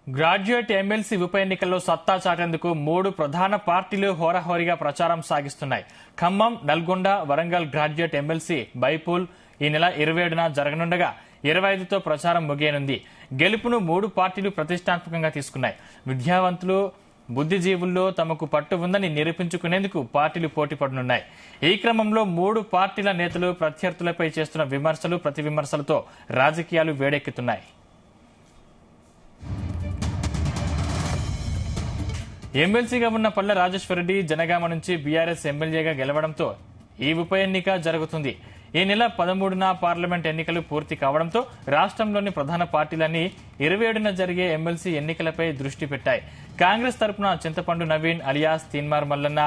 Graduate MLC ఉప ఎన్నికల్లో సత్తా చాటేందుకు 3 ప్రధాన పార్టీలు హోరాహోరీగా ప్రచారం సాగిస్తున్నాయి. Khammam, Nalgonda, Warangal graduate MLC bypoll ఈ నెల 27న జరగనుండగా 25తో ప్రచారం ముగియనుంది. గెలుపును 3 పార్టీలు ప్రతిష్టాత్మకంగా తీసుకున్నాయి. విద్యావంతులు, బుద్ధిజీవుల్లో తమకు పట్టు ఉందని నిరూపించుకునేందుకు పార్టీలు పోటీ పడనున్నాయి. ఈ క్రమంలో 3 పార్టీల నేతలు ప్రత్యర్థులపై చేస్తున్న విమర్శలు, ప్రతి విమర్శలతో రాజకీయాలు వేడెక్కుతున్నాయి. ఎమ్మెల్సీగా ఉన్న పల్లె రాజేశ్వరరెడ్డి జనగామ నుంచి బీఆర్ఎస్ ఎమ్మెల్యేగా గెలవడంతో ఈ ఉప ఎన్నిక జరుగుతుంది. ఈ నెల 13న పార్లమెంట్ ఎన్నికలు పూర్తి కావడంతో రాష్ట్రంలోని ప్రధాన పార్టీలన్నీ 27న జరిగే ఎమ్మెల్సీ ఎన్నికలపై దృష్టి పెట్టాయి. కాంగ్రెస్ తరపున చింతపండు నవీన్ అలియాస్ తీన్మార్ మల్లన్న,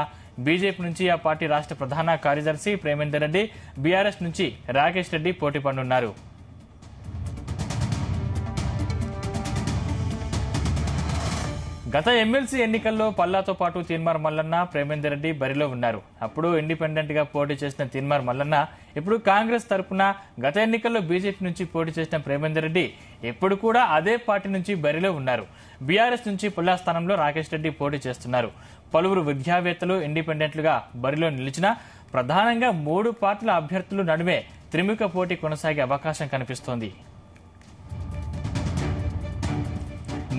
బీజేపీ నుంచి ఆ పార్టీ రాష్ట్ర ప్రధాన కార్యదర్శి ప్రేమేందర్ రెడ్డి, బీఆర్ఎస్ నుంచి రాకేష్ రెడ్డి పోటీ పడనున్నారు. గత ఎమ్మెల్సీ ఎన్నికల్లో పల్లాతో పాటు తీన్మార్ మల్లన్న, ప్రేమేందర్ రెడ్డి బరిలో ఉన్నారు. అప్పుడు ఇండిపెండెంట్ గా పోటీ చేసిన తీన్మార్ మల్లన్న ఇప్పుడు కాంగ్రెస్ తరపున, గత ఎన్నికల్లో బీజేపీ నుంచి పోటీ చేసిన ప్రేమేందర్ రెడ్డి ఇప్పుడు కూడా అదే పార్టీ నుంచి బరిలో ఉన్నారు. బీఆర్ఎస్ నుంచి పుల్లా స్థానంలో రాకేష్ రెడ్డి పోటీ చేస్తున్నారు. పలువురు విద్యావేత్తలు ఇండిపెండెంట్లుగా బరిలో నిలిచినా ప్రధానంగా 3 పార్టీల అభ్యర్థుల నడుమే త్రిముఖ పోటీ కొనసాగే అవకాశం కనిపిస్తోంది.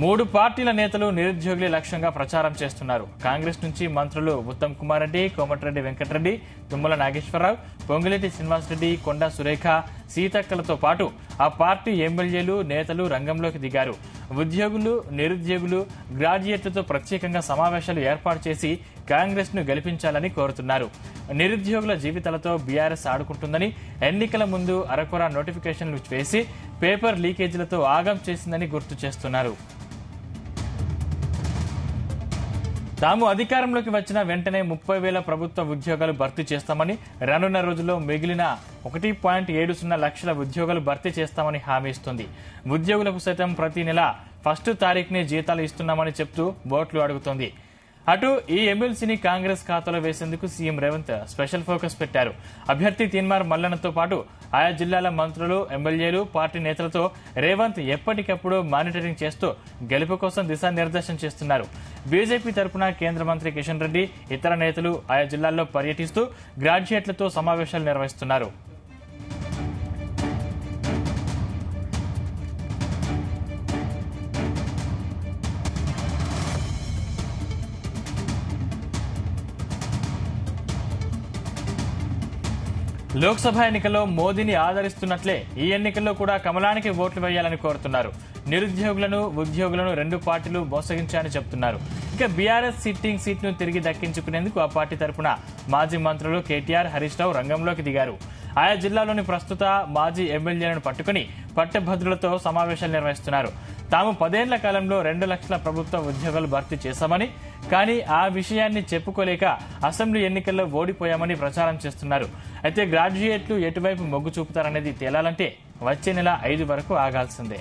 3 పార్టీల నేతలు నిరుద్యోగులే లక్ష్యంగా ప్రచారం చేస్తున్నారు. కాంగ్రెస్ నుంచి మంత్రులు ఉత్తమ్ కుమార్ రెడ్డి, కోమటిరెడ్డి వెంకటరెడ్డి, తుమ్మల నాగేశ్వరరావు, పొంగులేటి శ్రీనివాసరెడ్డి, కొండా సురేఖ, సీతక్కలతో పాటు ఆ పార్టీ ఎమ్మెల్యేలు, నేతలు రంగంలోకి దిగారు. ఉద్యోగులు, నిరుద్యోగులు, గ్రాడ్యుయేట్లతో ప్రత్యేకంగా సమావేశాలు ఏర్పాటు చేసి కాంగ్రెస్ ను గెలిపించాలని కోరుతున్నారు. నిరుద్యోగుల జీవితాలతో బీఆర్ఎస్ ఆడుకుంటుందని, ఎన్నికల ముందు అరకొర నోటిఫికేషన్లు వేసి పేపర్ లీకేజీలతో ఆగం చేసిందని గుర్తు చేస్తున్నారు. తాము అధికారంలోకి వచ్చిన వెంటనే 30,000 ప్రభుత్వ ఉద్యోగాలు భర్తీ చేస్తామని, రానున్న రోజుల్లో మిగిలిన 1.70 లక్షల ఉద్యోగాలు భర్తీ చేస్తామని హామీ ఇస్తుంది. ఉద్యోగులకు సైతం ప్రతి నెల 1వ తారీఖునే జీతాలు ఇస్తున్నామని చెప్తూ ఓట్లు అడుగుతోంది. అటు ఈ ఎమ్మెల్సీని కాంగ్రెస్ ఖాతాలో వేసేందుకు సీఎం రేవంత్ స్పెషల్ ఫోకస్ పెట్టారు. అభ్యర్థి తీన్మార్ మల్లన్నతో పాటు ఆయా జిల్లాల మంత్రులు, ఎమ్మెల్యేలు, పార్టీ నేతలతో రేవంత్ ఎప్పటికప్పుడు మానిటరింగ్ చేస్తూ గెలుపు కోసం దిశానిర్దేశం చేస్తున్నారు. బీజేపీ తరపున కేంద్ర మంత్రి కిషన్ రెడ్డి, ఇతర నేతలు ఆయా జిల్లాల్లో పర్యటిస్తూ గ్రాడ్యుయేట్లతో సమావేశాలు నిర్వహిస్తున్నారు. లోక్సభ ఎన్నికల్లో మోదీని ఆదరిస్తున్నట్లే ఈ ఎన్నికల్లో కూడా కమలానికి ఓట్లు వేయాలని కోరుతున్నారు. నిరుద్యోగులను, ఉద్యోగులను 2 పార్టీలు మోసగించాయని చెబుతున్నారు. ఇక బీఆర్ఎస్ సిట్టింగ్ సీట్ను తిరిగి దక్కించుకునేందుకు ఆ పార్టీ తరపున మాజీ మంత్రులు కేటీఆర్, హరీష్ రావు రంగంలోకి దిగారు. ఆయా జిల్లాలోని ప్రస్తుత మాజీ ఎమ్మెల్యేలను పట్టుకుని పట్టభద్రులతో సమావేశాలు నిర్వహిస్తున్నారు. తాము 10 ఏళ్ల కాలంలో 2 లక్షల ప్రభుత్వ ఉద్యోగాలు భర్తీ చేశామని, కానీ ఆ విషయాన్ని చెప్పుకోలేక అసెంబ్లీ ఎన్నికల్లో ఓడిపోయామని ప్రచారం చేస్తున్నారు. అయితే గ్రాడ్యుయేట్లు ఎటువైపు మొగ్గు చూపుతారనేది తేలాలంటే వచ్చే నెల 5 వరకు ఆగాల్సిందే.